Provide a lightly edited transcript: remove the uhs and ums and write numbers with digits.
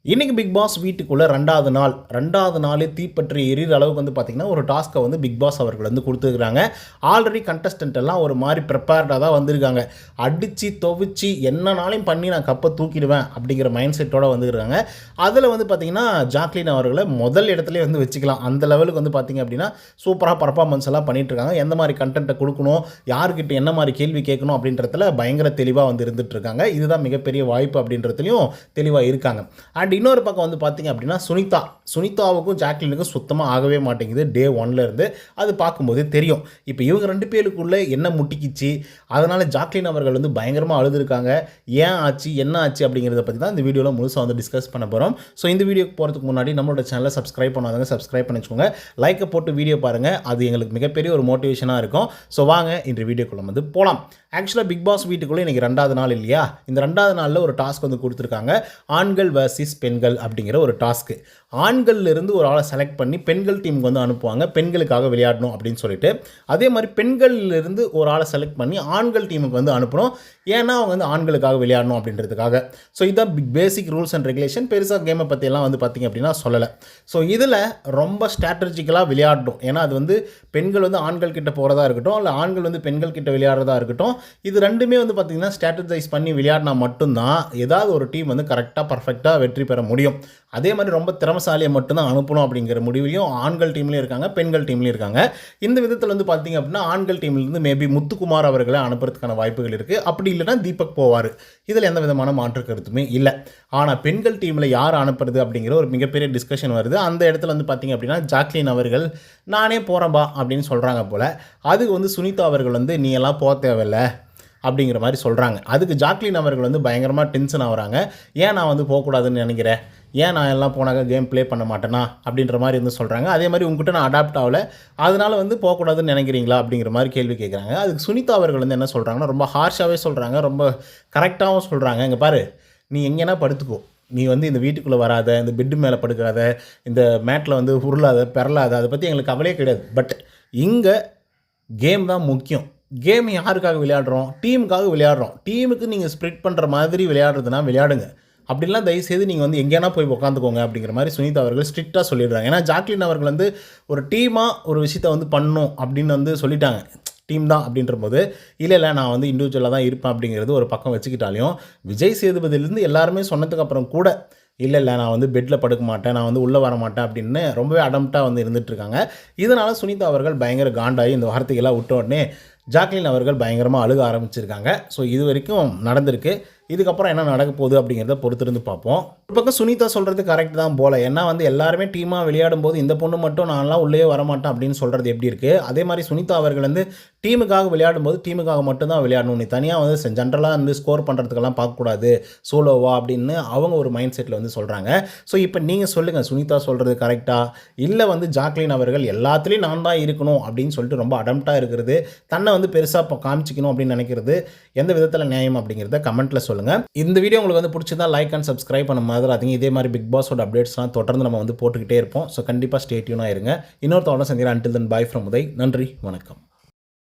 இன்றைக்கி big pass வீட்டுக்குள்ளே ரெண்டாவது நாள் தீப்பற்றி எரிகிற அளவுக்கு வந்து பார்த்திங்கன்னா ஒரு டாஸ்க்கை வந்து பிக் பாஸ் அவர்கள் வந்து கொடுத்துருக்குறாங்க. ஆல்ரெடி கண்டஸ்டன்ட் எல்லாம் ஒரு மாதிரி ப்ரிப்பேர்டாக தான் வந்திருக்காங்க. அடித்து துவைச்சி என்னனாலையும் பண்ணி நான் கப்பை தூக்கிடுவேன் அப்படிங்கிற மைண்ட் செட்டோடு வந்துருக்காங்க. அதில் வந்து பார்த்திங்கன்னா ஜாக்லின் அவர்களை முதல் இடத்துலேயே வந்து வச்சுக்கலாம். அந்த லெவலுக்கு வந்து பார்த்திங்க அப்படின்னா சூப்பராக பர்ஃபார்மன்ஸ் எல்லாம் பண்ணிகிட்ருக்காங்க. எந்த மாதிரி கண்டென்ட்டை கொடுக்கணும், யார்கிட்ட என்ன மாதிரி கேள்வி கேட்கணும் அப்படின்றதுல பயங்கர தெளிவாக வந்து இருந்துகிட்ருக்காங்க. இதுதான் மிகப்பெரிய வாய்ப்பு அப்படின்றதுலையும் தெளிவாக இருக்காங்க. அண்ட் இன்னொரு பக்கம் வந்து பார்த்திங்க அப்படின்னா சுனிதாவுக்கும் ஜாக்லினுக்கும் சுத்தமாக ஆகவே மாட்டேங்குது டே 1 இருந்து. அது பார்க்கும்போது தெரியும். இப்போ இவங்க 2 பேருக்குள்ளே என்ன முட்டிக்கிச்சு, அதனால் ஜாக்லின் அவர்கள் வந்து பயங்கரமாக அழுதுருக்காங்க. ஏன் ஆச்சு, என்ன ஆச்சு அப்படிங்கிறத பற்றி தான் இந்த வீடியோவில் முழுசாக வந்து டிஸ்கஸ் பண்ண போகிறோம். ஸோ இந்த வீடியோக்கு போகிறதுக்கு முன்னாடி நம்மளோட சேனலை சப்ஸ்கிரைப் பண்ணாதவங்க சப்ஸ்கிரைப் பண்ணிச்சுக்கோங்க. லைக்கை போட்டு வீடியோ பாருங்கள். அது எங்களுக்கு மிகப்பெரிய ஒரு மோட்டிவேஷனாக இருக்கும். ஸோ வாங்க இன்று வீடியோக்குள்ளே வந்து போகலாம். ஆக்சுவலாக பிக் பாஸ் வீட்டுக்குள்ளே இன்றைக்கி 2வது நாள் இல்லையா? இந்த 2வது நாளில் ஒரு டாஸ்க் வந்து கொடுத்துருக்காங்க. ஆண்கள் வர்சஸ் பெண்கள் அப்படிங்கிற ஒரு டாஸ்க்கு. ஆண்கள்லேருந்து ஒரு ஆளை செலக்ட் பண்ணி பெண்கள் டீமுக்கு வந்து அனுப்புவாங்க, பெண்களுக்காக விளையாடணும் அப்படின்னு சொல்லிட்டு. அதே மாதிரி பெண்கள்லேருந்து ஒரு ஆளை செலக்ட் பண்ணி ஆண்கள் டீமுக்கு வந்து அனுப்பணும், ஏன்னா அவங்க வந்து ஆண்களுக்காக விளையாடணும் அப்படின்றதுக்காக. ஸோ இதுதான் பேசிக் ரூல்ஸ் அண்ட் ரெகுலேஷன். பெருசாக கேமை பற்றியெல்லாம் வந்து பார்த்திங்க அப்படின்னா சொல்லலை. ஸோ இதில் ரொம்ப ஸ்ட்ராட்டஜிக்கலாக விளையாடணும். ஏன்னா அது வந்து பெண்கள் வந்து ஆண்கள் கிட்ட போகிறதா இருக்கட்டும், இல்லை ஆண்கள் வந்து பெண்கள் கிட்ட விளையாடுறதா இருக்கட்டும், இது ரெண்டுமே வந்து பார்த்திங்கன்னா ஸ்ட்ராட்டஜைஸ் பண்ணி விளையாடினா மட்டும்தான் ஏதாவது ஒரு டீம் வந்து கரெக்டாக பர்ஃபெக்டாக வெற்றி பெற முடியும். அதே மாதிரி ரொம்ப திறமசாலியை மட்டும்தான் அனுப்பணும் அப்படிங்கிற முடிவையும் ஆண்கள் டீம்லேயும் இருக்காங்க, பெண்கள் டீம்லேயும் இருக்காங்க. இந்த விதத்தில் வந்து பார்த்திங்க அப்படின்னா ஆண்கள் டீம்லேருந்து மேபி முத்துக்குமார் அவர்களை அனுப்புறதுக்கான வாய்ப்புகள் இருக்குது. அப்படி இல்லைனா தீபக் போவார். இதில் எந்த விதமான மாற்று கருத்துமே இல்லை. ஆனால் பெண்கள் டீமில் யார் அனுப்புறது அப்படிங்கிற ஒரு மிகப்பெரிய டிஸ்கஷன் வருது. அந்த இடத்துல வந்து பார்த்திங்க அப்படின்னா ஜாக்லின் அவர்கள் நானே போகிறேன்பா அப்படின்னு சொல்கிறாங்க போல். அதுக்கு வந்து சுனிதா அவர்கள் வந்து நீ எல்லாம் போக தேவையில்லை அப்படிங்கிற மாதிரி சொல்கிறாங்க. அதுக்கு ஜாக்லின் அவர்கள் வந்து பயங்கரமாக டென்ஷன் ஆகுறாங்க. ஏன் நான் வந்து போகக்கூடாதுன்னு நினைக்கிறேன், ஏன் நான் எல்லாம் போனாக்க கேம் ப்ளே பண்ண மாட்டேனா அப்படின்ற மாதிரி வந்து சொல்கிறாங்க. அதே மாதிரி உங்ககிட்ட நான் அடாப்ட் ஆகலை, அதனால் வந்து போகக்கூடாதுன்னு நினைக்கிறீங்களா அப்படிங்கிற மாதிரி கேள்வி கேட்குறாங்க. அதுக்கு சுனிதா அவர்கள் வந்து என்ன சொல்கிறாங்கன்னா ரொம்ப ஹார்ஷாகவே சொல்கிறாங்க, ரொம்ப கரெக்டாகவும் சொல்கிறாங்க. இங்கே பாரு, நீ எங்கேனா படுத்துக்கோ, நீ வந்து இந்த வீட்டுக்குள்ளே வராத, இந்த பெட்டு மேலே படுக்காத, இந்த மேட்டில் வந்து உருளாத பெறலாத, அதை பற்றி எங்களுக்கு கவலையே கிடையாது. பட் இங்கே கேம் தான் முக்கியம். கேம் யாருக்காக விளையாடுறோம்? டீமுக்காக விளையாடுறோம். டீமுக்கு நீங்கள் ஸ்ப்ரிட் பண்ணுற மாதிரி விளையாடுறதுனா விளையாடுங்க. அப்படிலாம் தயவுசெய்து நீங்கள் வந்து எங்கேனா போய் உட்காந்துக்கோங்க அப்படிங்கிற மாதிரி சுனிதா அவர்கள் ஸ்ட்ரிக்டாக சொல்லிடுறாங்க. ஏன்னா ஜாக்லின் அவர்கள் வந்து ஒரு டீமாக ஒரு விஷயத்தை வந்து பண்ணணும் அப்படின்னு வந்து சொல்லிட்டாங்க. டீம் தான் அப்படின்ற போது இல்லை நான் வந்து இண்டிவிஜுவலாக தான் இருப்பேன் அப்படிங்கிறது ஒரு பக்கம் வச்சுக்கிட்டாலையும், விஜய் சேதுபதியிலேருந்து எல்லாருமே சொன்னதுக்கப்புறம் கூட இல்லை நான் வந்து பெட்டில் படுக்க மாட்டேன், நான் வந்து உள்ளே வர மாட்டேன் அப்படின்னு ரொம்பவே அடம்ப்டாக வந்து இருந்துகிட்ருக்காங்க. இதனால் சுனிதா அவர்கள் பயங்கர காண்டாகி இந்த வார்த்தைகளாக விட்ட உடனே ஜாக்லின் அவர்கள் பயங்கரமாக அழுக ஆரம்பிச்சிருக்காங்க. ஸோ இது வரைக்கும் நடந்திருக்கு. இதுக்கப்புறம் என்ன நடக்க போகுது அப்படிங்கிறத பொறுத்திருந்து பார்ப்போம். ஒரு பக்கம் சுனிதா சொல்கிறது கரெக்ட் தான் போல். ஏன்னா வந்து எல்லாருமே டீமாக விளையாடும் போது இந்த பொண்ணு மட்டும் நான்லாம் உள்ளே வரமாட்டேன் அப்படின்னு சொல்கிறது எப்படி இருக்குது? அதே மாதிரி சுனிதா அவர்கள் வந்து டீமுக்காக விளையாடும் போது டீமுக்காக மட்டும்தான் விளையாடணும், நீ தனியாக வந்து ஜென்ரலாக வந்து ஸ்கோர் பண்ணுறதுக்கெல்லாம் பார்க்கக்கூடாது, சோலோவா அப்படின்னு அவங்க ஒரு மைண்ட் செட்டில் வந்து சொல்கிறாங்க. ஸோ இப்போ நீங்கள் சொல்லுங்கள், சுனிதா சொல்கிறது கரெக்டாக இல்லை வந்து ஜாக்லின் அவர்கள் எல்லாத்துலேயும் நான் தான் இருக்கணும் அப்படின்னு சொல்லிட்டு ரொம்ப அடம்ப்டாக இருக்கிறது, தன்னை வந்து பெருசாக காமிச்சிக்கணும் அப்படின்னு நினைக்கிறது எந்த விதத்தில் நியாயம் அப்படிங்கிறத கமெண்ட்டில் சொல்லுங்கள். இந்த வீடியோ உங்களுக்கு வந்து பிடிச்சிருந்தா லைக் அண்ட் சப்ஸ்கிரைப் பண்ண மாதிரி அதிகம். இதே மாதிரி பிக் பாஸோட அப்டேட்ஸ்லாம் தொடர்ந்து நம்ம வந்து போட்டுக்கிட்டே இருப்போம். ஸோ கண்டிப்பாக ஸ்டே டியூனாக இருங்க. இன்னொருத்தோட சந்திக்கிறேன். Until then by from Uday. நன்றி, வணக்கம்.